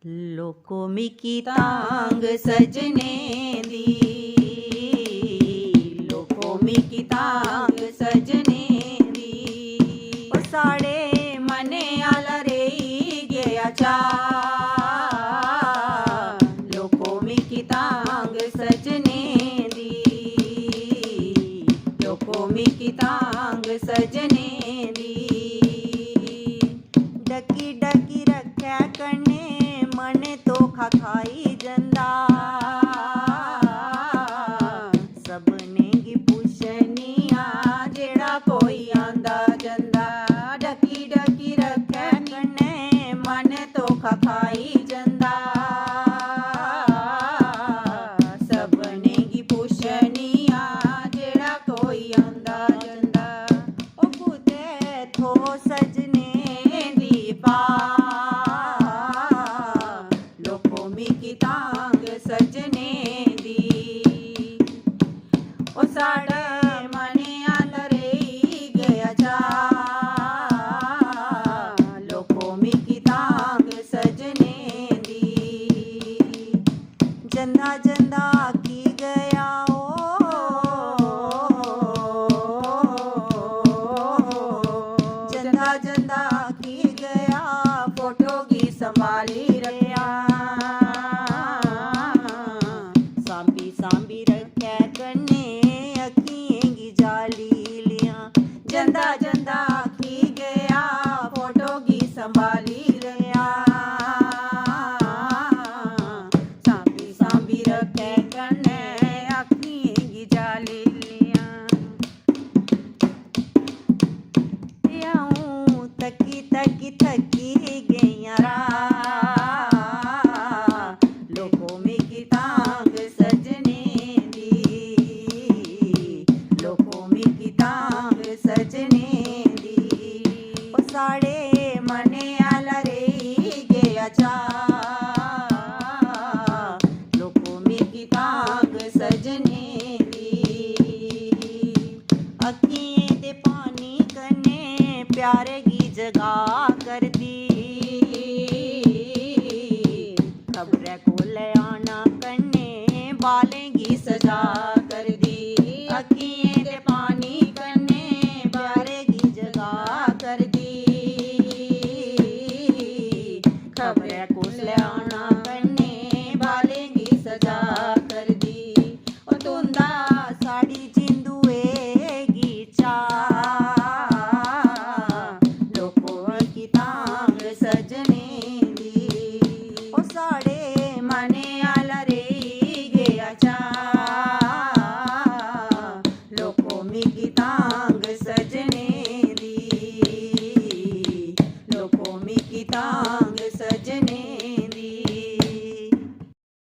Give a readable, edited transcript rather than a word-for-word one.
लोको Mickey तांग सजने दी, लोको Mickey तांग सजने दी। ओ साड़े मने आला रेई गया चा, लोको मिकी तांग सजने दी, लोको मिकी तांग सजने दी। डकी डकी रख्या कने मन तो खाई जंदा, सबने की पुछनिया जेड़ा कोई आंदा जंदा। डकी डकी रखे कने मन तो खाई जंदा, सबने की पुछनिया जेड़ा कोई आंदा जंदा। ओ कुते थो सजने दी पा, मिकी तांग सजने दी। ओ साड़े मने आला रेई गया चा, लोको मिकी तांग सजने दी। जंदा जंदा की गया जंदा जंदा की गया, फोटो की संभाली रखा। सांभी सांभी रखे कन्ने अखियें की जाली लिया। जंदा जंदा की गया, फोटो की संभाली लिया। सांभी सांभी रखे कन्ने अखियें की जाली लिया। याऊं तकी तकी थकी गईया रा, लोको मिकी तांग सजने दी, लोको मिकी तांग सजने दी। ओ साड़े मने आला रेई गया चा, लोको मिकी तांग सजने दी। अखियें दे पानी कन्ने प्यारे की जगा कर दी, खबरें को ले आना कन्ने बालें की सजा कर दी। अखियें दे पानी कन्ने प्यारे की जगा कर दी, खबरें को ले आना कन्ने बालें की सजा कर दी। ओ तुंदा साड़ी जिंदुए की चा, लोको मिकी तांग सजने दी। ओ साड़े मने आला रेई गया चा, लोको मिकी तांग सजने दी, लोको मिकी तांग